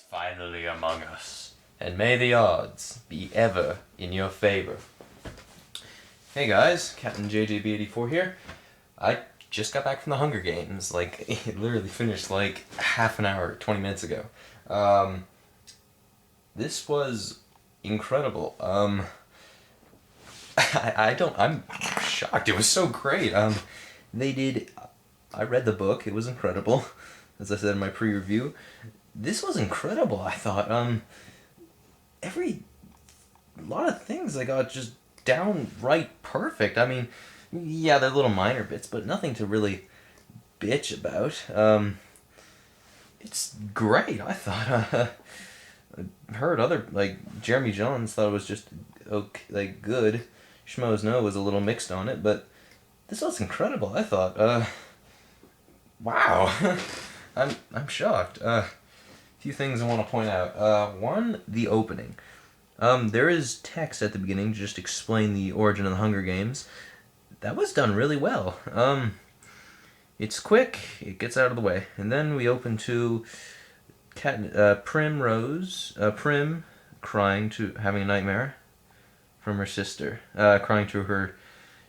finally among us, and may the odds be ever in your favor. Hey guys, Captain JJB84 here. I just got back from the Hunger Games. It literally finished half an hour, 20 minutes ago. This was incredible. I'm shocked. It was so great. I read the book. It was incredible. As I said in my pre-review, this was incredible. I thought, a lot of things I got just downright perfect. I mean, yeah, they're little minor bits, but nothing to really bitch about. It's great. I thought. I heard other Jeremy Jones thought it was just okay, good. Schmoes No was a little mixed on it, but this was incredible. I thought. Wow. I'm shocked. A few things I want to point out. One, the opening. There is text at the beginning to just explain the origin of the Hunger Games. That was done really well. It's quick, it gets out of the way. And then we open to Prim crying having a nightmare from her sister.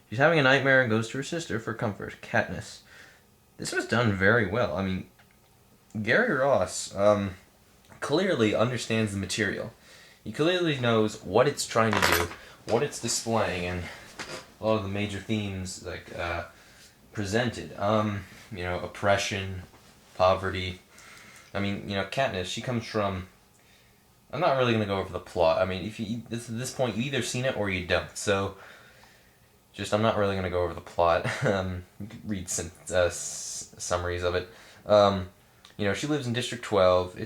She's having a nightmare and goes to her sister for comfort. Katniss. This was done very well. I mean, Gary Ross clearly understands the material. He clearly knows what it's trying to do, what it's displaying, and a lot of the major themes presented. Oppression, poverty. I mean, Katniss, she comes from... I'm not really going to go over the plot. I mean, at this point, you either seen it or you don't. So, I'm not really going to go over the plot. You can read some summaries of it. She lives in District 12.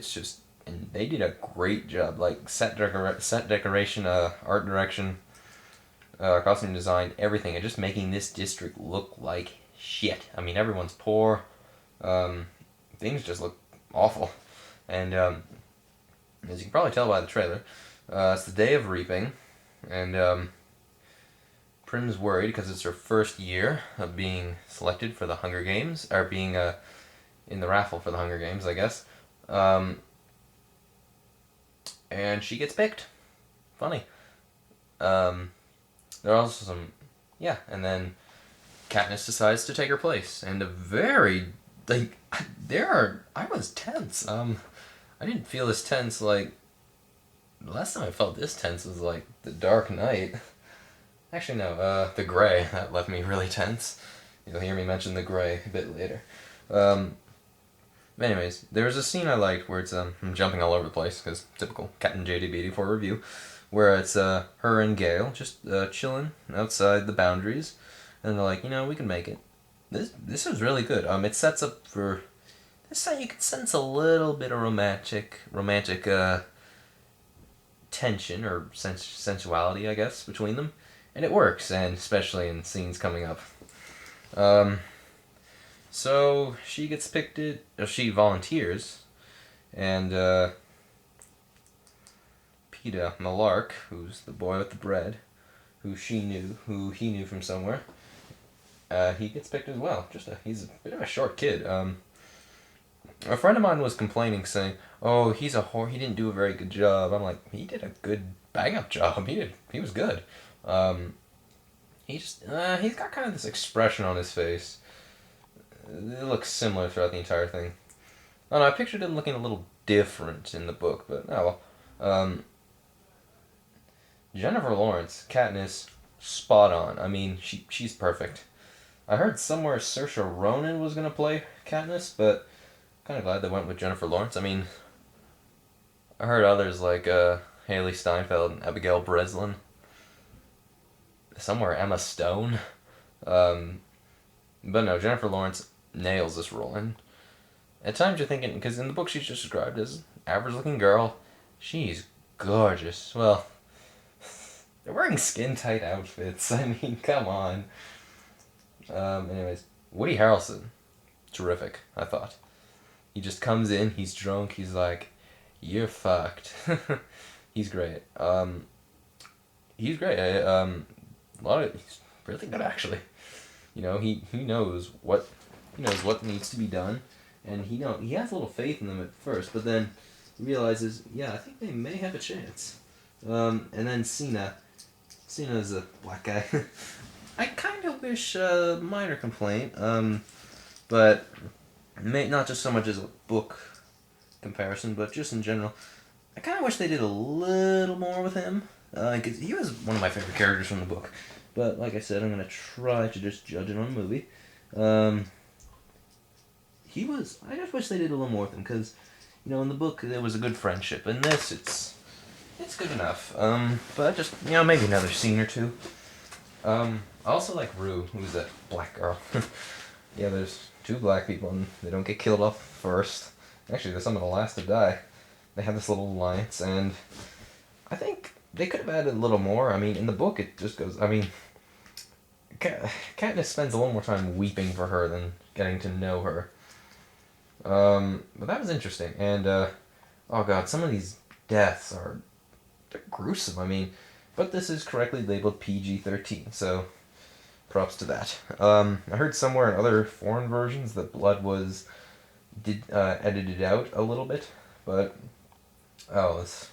And they did a great job. Set decoration, art direction, costume design, everything. And just making this district look like shit. I mean, everyone's poor. Things just look awful. And as you can probably tell by the trailer, it's the day of reaping. And Prim's worried because it's her first year of being selected for the Hunger Games. Or being in the raffle for the Hunger Games, I guess. And she gets picked. Funny. There are also some... Yeah, and then Katniss decides to take her place. And I was tense. I didn't feel this tense, the last time I felt this tense was, The Dark Knight. Actually, no, The Grey. That left me really tense. You'll hear me mention The Grey a bit later. Anyways, there was a scene I liked where it's, I'm jumping all over the place, because typical Captain JDB84 review, where it's, her and Gale just, chilling outside the boundaries, and they're like, we can make it. This was really good. It sets up for, this time you can sense a little bit of romantic, tension, or sensuality, I guess, between them, and it works, and especially in scenes coming up. So she gets picked. She volunteers, and Peeta Mellark, who's the boy with the bread, who he knew from somewhere, he gets picked as well. He's a bit of a short kid. A friend of mine was complaining, saying, "Oh, he's a whore. He didn't do a very good job." I'm like, he did a good bang-up job. He was good. He's got kind of this expression on his face. It looks similar throughout the entire thing. Oh no, I pictured him looking a little different in the book, but oh well. Jennifer Lawrence, Katniss, spot on. I mean, she's perfect. I heard somewhere Saoirse Ronan was gonna play Katniss, but kind of glad they went with Jennifer Lawrence. I mean, I heard others like Haley Steinfeld and Abigail Breslin. Somewhere Emma Stone. But no, Jennifer Lawrence nails this role. And at times you're thinking, because in the book she's just described as average-looking girl, she's gorgeous. Well, they're wearing skin-tight outfits. I mean, come on. Anyways, Woody Harrelson, terrific, I thought. He just comes in, he's drunk, he's like, "You're fucked." He's great. He's great. He's really good, actually. He knows what needs to be done, and he has a little faith in them at first, but then realizes, yeah, I think they may have a chance. And then Cena. Cena's a black guy. I kind of wish, minor complaint, but not just so much as a book comparison, but just in general. I kind of wish they did a little more with him, because he was one of my favorite characters from the book. But like I said, I'm gonna try to just judge it on the movie. He was. I just wish they did a little more with him, because, in the book there was a good friendship. In this, it's good enough. But just maybe another scene or two. I also like Rue, who's that black girl. Yeah, there's two black people and they don't get killed off first. Actually, they're some of the last to die. They have this little alliance, and I think they could have added a little more. I mean, in the book, it just goes. I mean, Katniss spends a little more time weeping for her than getting to know her. But that was interesting, and oh god, some of these deaths they're gruesome. I mean, but this is correctly labeled PG-13, so props to that. I heard somewhere in other foreign versions that blood was edited out a little bit, but it's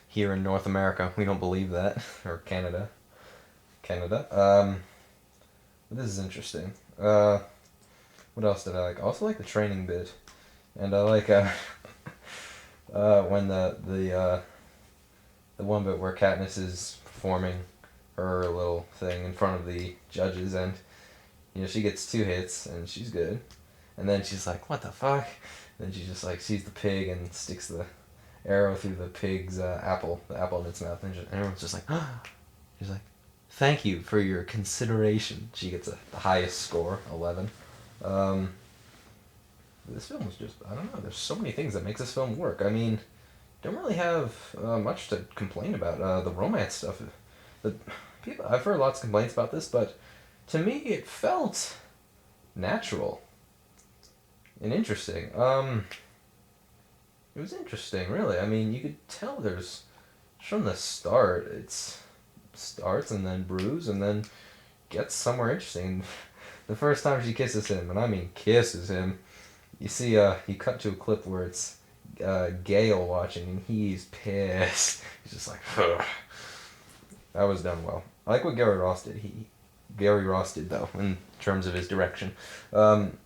here in North America we don't believe that, or Canada. But this is interesting. What else did I like? I also like the training bit, and I like when the one bit where Katniss is performing her little thing in front of the judges, and she gets 2 hits and she's good, and then she's like, what the fuck, and then she just like sees the pig and sticks the arrow through the pig's the apple in its mouth, and everyone's just like, she's like, thank you for your consideration. She gets the highest score, 11. This film was just, I don't know, there's so many things that makes this film work. I mean, don't really have much to complain about. The romance stuff, I've heard lots of complaints about this, but to me it felt natural and interesting. It was interesting, really. I mean, you could tell there's, from the start, it starts and then brews and then gets somewhere interesting. The first time she kisses him, and I mean kisses him, you see, you cut to a clip where it's Gale watching, and he's pissed. He's just like, ugh. That was done well. I like what Gary Ross did. Gary Ross did, though, in terms of his direction. One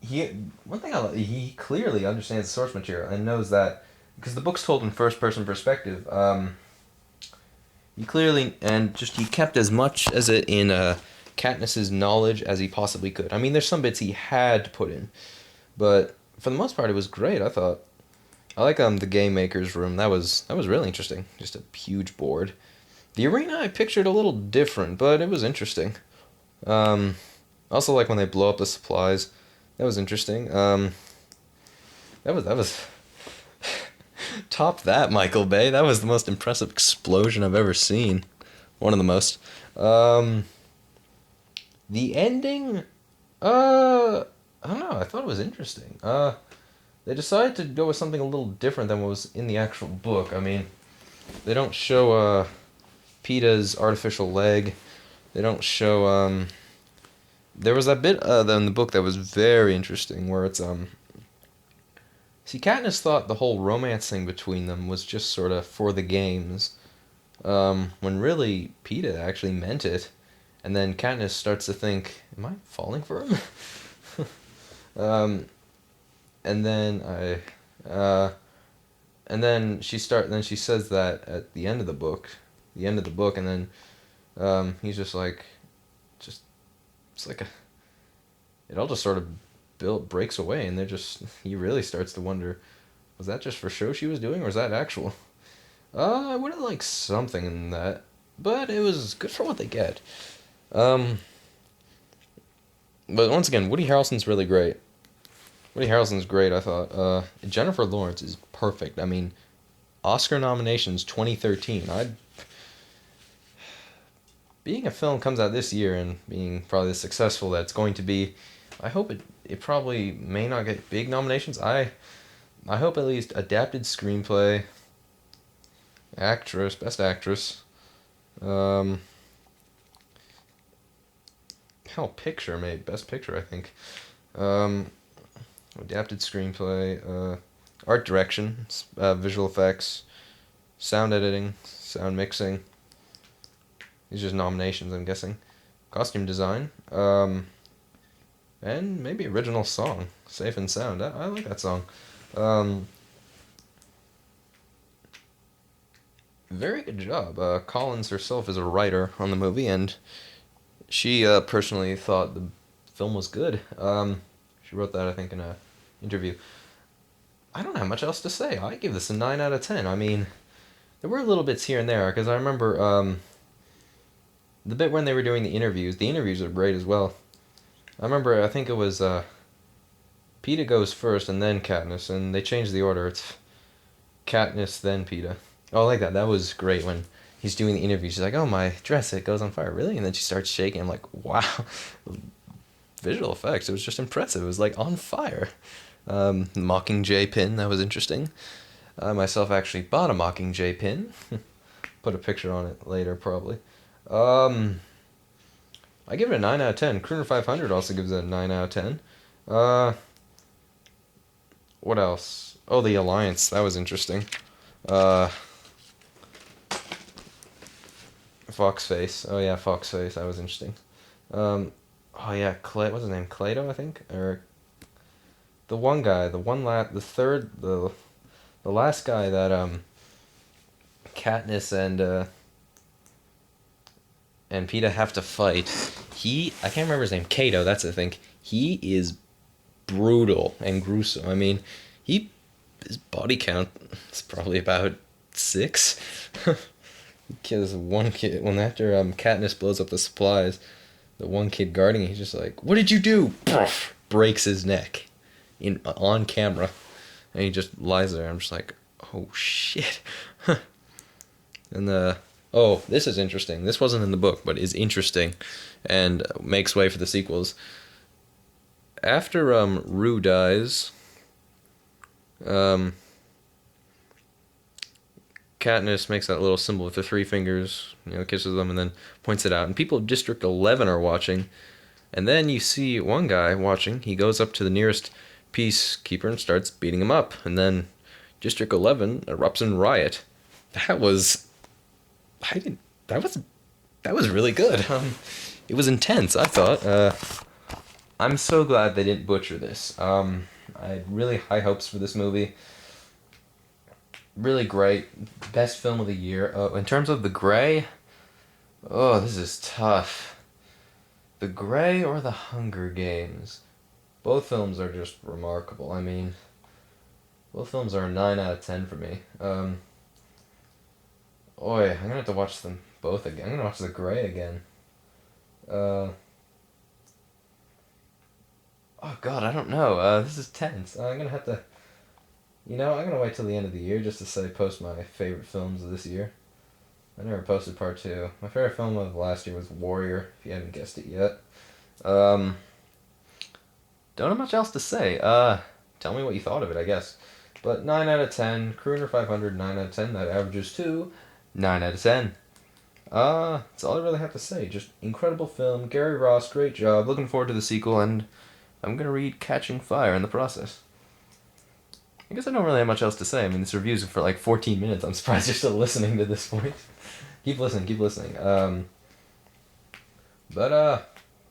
thing I like, he clearly understands the source material and knows that, because the book's told in first-person perspective. He clearly, and just he kept as much as it in Katniss's knowledge as he possibly could. I mean, there's some bits he had to put in, but for the most part, it was great. I thought. I like the game maker's room. That was really interesting. Just a huge board. The arena I pictured a little different, but it was interesting. Also like when they blow up the supplies. That was interesting. That was top that, Michael Bay. That was the most impressive explosion I've ever seen. One of the most. The ending, I don't know. I thought it was interesting. They decided to go with something a little different than what was in the actual book. I mean, they don't show PETA's artificial leg. They don't show. There was that bit in the book that was very interesting, where it's See, Katniss thought the whole romance thing between them was just sort of for the games, when really PETA actually meant it. And then Katniss starts to think, am I falling for him? And then she says that at the end of the book, and then he's just like, it's like it all just sort of breaks away, and he really starts to wonder, was that just for show she was doing, or was that actual? I would have liked something in that, but it was good for what they get. But once again, Woody Harrelson's really great. Woody Harrelson's great, I thought. Jennifer Lawrence is perfect. I mean, Oscar nominations 2013. Being a film comes out this year and being probably the successful that it's going to be, I hope it probably may not get big nominations. I hope at least adapted screenplay, best actress, hell, picture, maybe best picture, I think. Adapted screenplay, art direction, visual effects, sound editing, sound mixing. These are just nominations, I'm guessing. Costume design, and maybe original song, Safe and Sound. I like that song. Very good job. Collins herself is a writer on the movie, and she personally thought the film was good. She wrote that, I think, in a interview. I don't have much else to say. I give this a 9 out of 10. I mean, there were little bits here and there, because I remember the bit when they were doing the interviews are great as well. I remember, I think it was Peeta goes first and then Katniss, and they changed the order. It's Katniss, then Peeta. Oh, I like that. That was great when he's doing the interview. She's like, oh, my dress, it goes on fire. Really? And then she starts shaking. I'm like, wow. Visual effects. It was just impressive. It was like on fire. Mockingjay pin. That was interesting. I myself actually bought a Mockingjay pin. Put a picture on it later, probably. I give it a 9 out of 10. Crooner 500 also gives it a 9 out of 10. What else? Oh, the Alliance. That was interesting. Foxface. Oh yeah, Foxface. That was interesting. Oh yeah, what's his name? Clado, I think, or the one guy, the last guy that Katniss and Peeta have to fight. I can't remember his name. Cato. That's I think. He is brutal and gruesome. I mean, his body count is probably about 6. Because one kid, after Katniss blows up the supplies, the one kid guarding it, he's just like, "What did you do?" Breaks his neck, on camera, and he just lies there. I'm just like, "Oh shit!" And this is interesting. This wasn't in the book, but is interesting, and makes way for the sequels. After Rue dies, Katniss makes that little symbol with the 3 fingers, kisses them, and then points it out. And people of District 11 are watching. And then you see one guy watching. He goes up to the nearest peacekeeper and starts beating him up. And then District 11 erupts in riot. That was really good. It was intense, I thought. I'm so glad they didn't butcher this. I had really high hopes for this movie. Really great. Best film of the year. In terms of The Grey, this is tough. The Grey or The Hunger Games? Both films are just remarkable. I mean, both films are a 9 out of 10 for me. I'm gonna have to watch them both again. I'm gonna watch The Grey again. Oh God, I don't know. This is tense. I'm gonna have to... I'm gonna wait till the end of the year just to post my favorite films of this year. I never posted part 2. My favorite film of last year was Warrior, if you haven't guessed it yet. Don't have much else to say. Tell me what you thought of it, I guess. But 9 out of 10. Crooner 500, 9 out of 10. That averages to 9 out of 10. That's all I really have to say. Just incredible film. Gary Ross, great job. Looking forward to the sequel, and I'm gonna read Catching Fire in the process. I guess I don't really have much else to say. I mean, this review's for like 14 minutes. I'm surprised you're still listening to this point. Keep listening.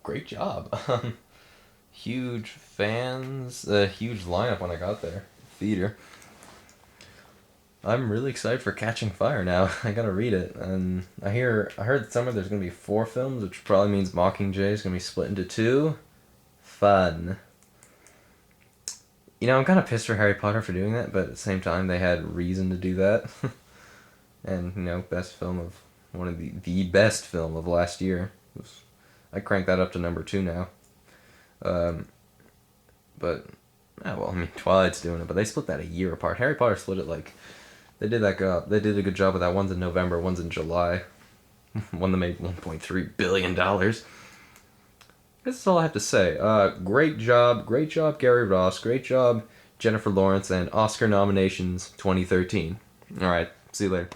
Great job. Huge fans, huge lineup when I got there. Theater. I'm really excited for Catching Fire now. I gotta read it, and I heard somewhere there's gonna be 4 films, which probably means Mockingjay is gonna be split into 2. Fun. I'm kind of pissed for Harry Potter for doing that, but at the same time, they had reason to do that. And, best film of... one of the best film of last year. I cranked that up to number 2 now. Twilight's doing it, but they split that a year apart. Harry Potter split it they did a good job with that. One's in November, one's in July. One that made $1.3 billion. This is all I have to say. Great job, Gary Ross. Great job, Jennifer Lawrence, and Oscar nominations 2013. All right, see you later.